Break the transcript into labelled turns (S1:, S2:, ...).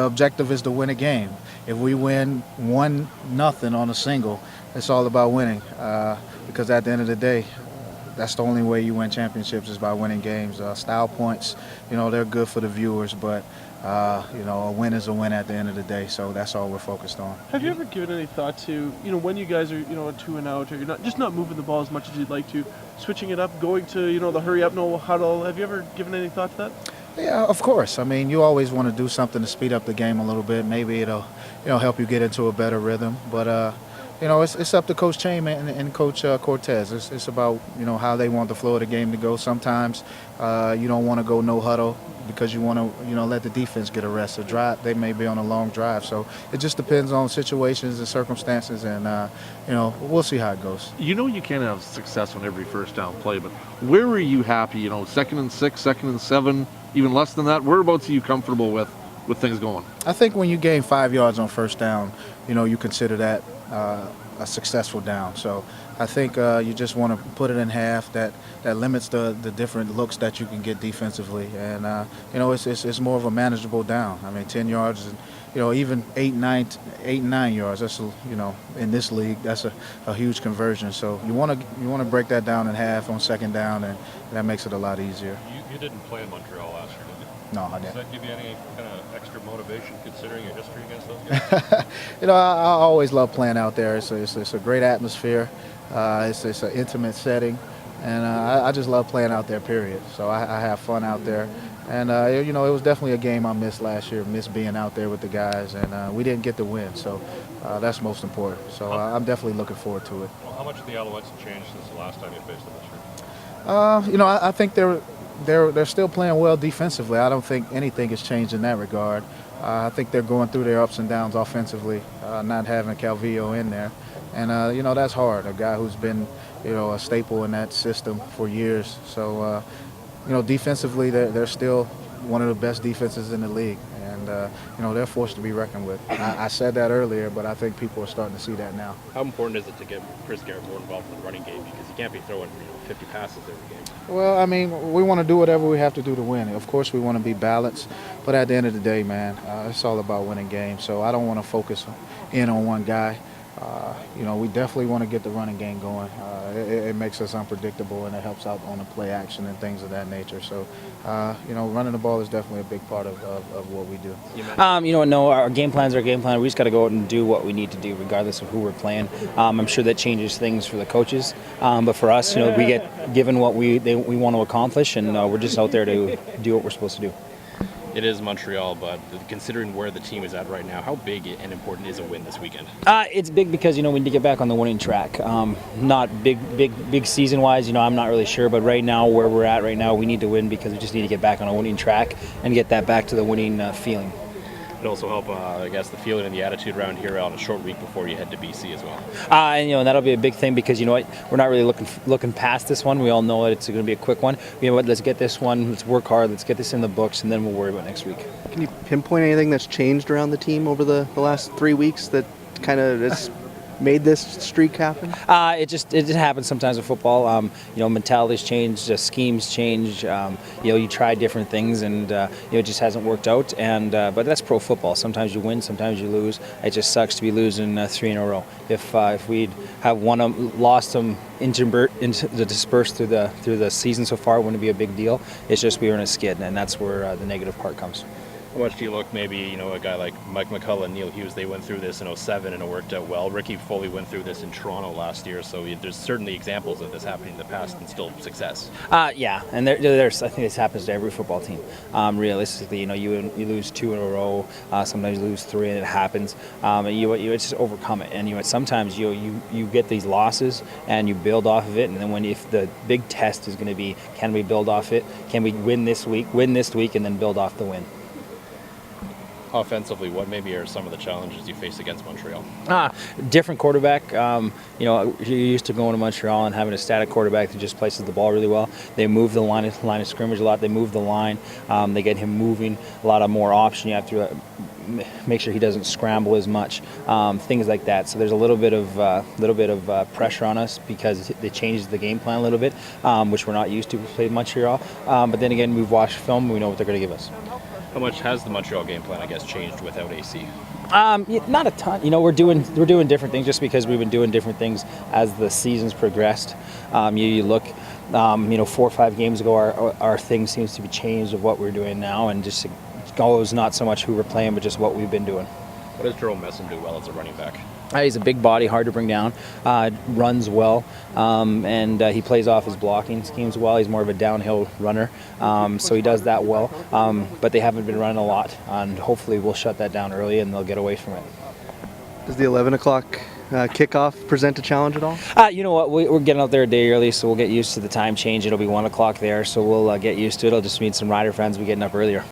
S1: the objective is to win a game. If we win 1-0 on a single, it's all about winning. Because at the end of the day, that's the only way you win championships is by winning games. Style points, they're good for the viewers, but a win is a win at the end of the day. So that's all we're focused on.
S2: Have you ever given any thought to, when you guys are, a 2 and out, or you're not moving the ball as much as you'd like to, switching it up, going to, the hurry up, no huddle? Have you ever given any thought to that?
S1: Yeah, of course. I mean, you always want to do something to speed up the game a little bit. Maybe it'll, help you get into a better rhythm. But it's up to Coach Chaim and Coach Cortez. It's about, how they want the flow of the game to go. Sometimes you don't want to go no huddle because you want to, let the defense get a rest. A drive, they may be on a long drive. So it just depends on situations and circumstances, and, we'll see how it goes.
S3: You can't have success on every first down play, but where were you happy? 2nd and 6, 2nd and 7, even less than that? Whereabouts are you comfortable with things going?
S1: I think when you gain 5 yards on first down, you consider that a successful down. So I think you just want to put it in half. That limits the different looks that you can get defensively, and it's more of a manageable down. I mean, 10 yards, and even 8, 9 yards. That's in this league, that's a huge conversion. So you want to break that down in half on second down, and that makes it a lot easier.
S4: You didn't play in Montreal last year, did you?
S1: No, I didn't.
S4: Does that give you any kind of extra motivation considering your history against those guys?
S1: I always love playing out there. It's a great atmosphere. It's an intimate setting, and I just love playing out there, period. So I have fun out there. And, it was definitely a game I missed last year, missed being out there with the guys, and we didn't get the win. So that's most important. So I'm definitely looking forward to it.
S4: Well, how much have the Alouettes changed since the last time you faced them this year?
S1: I think they're still playing well defensively. I don't think anything has changed in that regard. I think they're going through their ups and downs offensively, not having Calvillo in there. And, that's hard, a guy who's been, a staple in that system for years. So, defensively, they're still one of the best defenses in the league. And, they're forced to be reckoned with. I said that earlier, but I think people are starting to see that now.
S5: How important is it to get Chris Garrett more involved in the running game? Because he can't be throwing 50 passes every game.
S1: Well, I mean, we want to do whatever we have to do to win. Of course, we want to be balanced. But at the end of the day, man, it's all about winning games. So I don't want to focus in on one guy. We definitely want to get the running game going. It makes us unpredictable, and it helps out on the play action and things of that nature. So, running the ball is definitely a big part of what we do.
S6: No, our game plan's our game plan. We just got to go out and do what we need to do, regardless of who we're playing. I'm sure that changes things for the coaches, but for us, we get given what we want to accomplish, and we're just out there to do what we're supposed to do.
S5: It is Montreal, but considering where the team is at right now, how big and important is a win this weekend?
S6: It's big because, we need to get back on the winning track. Not big season-wise, I'm not really sure, but right now, where we're at right now, we need to win because we just need to get back on a winning track and get that back to the winning feeling.
S5: It'd also help, the feeling and the attitude around here on a short week before you head to BC as well.
S6: And that'll be a big thing because we're not really looking past this one. We all know that it's going to be a quick one. Let's get this one. Let's work hard. Let's get this in the books, and then we'll worry about next week.
S7: Can you pinpoint anything that's changed around the team over the last 3 weeks that kind of has made this streak happen?
S6: It just happens sometimes with football. Mentalities change, schemes change. You try different things, and it just hasn't worked out. And but that's pro football. Sometimes you win, sometimes you lose. It just sucks to be losing 3 in a row. If we'd have lost them dispersed through the season so far, it wouldn't be a big deal. It's just we were in a skid, and that's where the negative part comes.
S5: How much do you look, maybe, a guy like Mike McCullough and Neil Hughes, they went through this in 2007 and it worked out well. Ricky Foley went through this in Toronto last year, so there's certainly examples of this happening in the past and still success.
S6: Yeah, and there's I think this happens to every football team. Realistically, you lose 2 in a row, sometimes you lose 3, and it happens. You just overcome it, and sometimes you get these losses and you build off of it, and then if the big test is going to be, can we build off it? Can we win this week, and then build off the win?
S5: Offensively, what maybe are some of the challenges you face against Montreal?
S6: Different quarterback. You're used to going to Montreal and having a static quarterback that just places the ball really well. They move the line of scrimmage a lot. They move the line. They get him moving. A lot of more option. You have to make sure he doesn't scramble as much. Things like that. So there's a little bit of pressure on us because they changed the game plan a little bit, which we're not used to. We played Montreal, but then again, we've watched film. We know what they're going to give us.
S5: How much has the Montreal game plan, I guess, changed without AC?
S6: Not a ton. We're doing different things just because we've been doing different things as the season's progressed. You look, 4 or 5 games ago, our thing seems to be changed of what we're doing now, and just goes not so much who we're playing, but just what we've been doing.
S5: What does Jerome Messon do well as a running back?
S6: He's a big body, hard to bring down, runs well, and he plays off his blocking schemes well. He's more of a downhill runner, so he does that well. But they haven't been running a lot, and hopefully we'll shut that down early and they'll get away from it.
S7: Does the 11 o'clock kickoff present a challenge at all?
S6: You know what? We're getting out there a day early, so we'll get used to the time change. It'll be 1 o'clock there, so we'll get used to it. It'll just mean some Rider fans will be getting up earlier.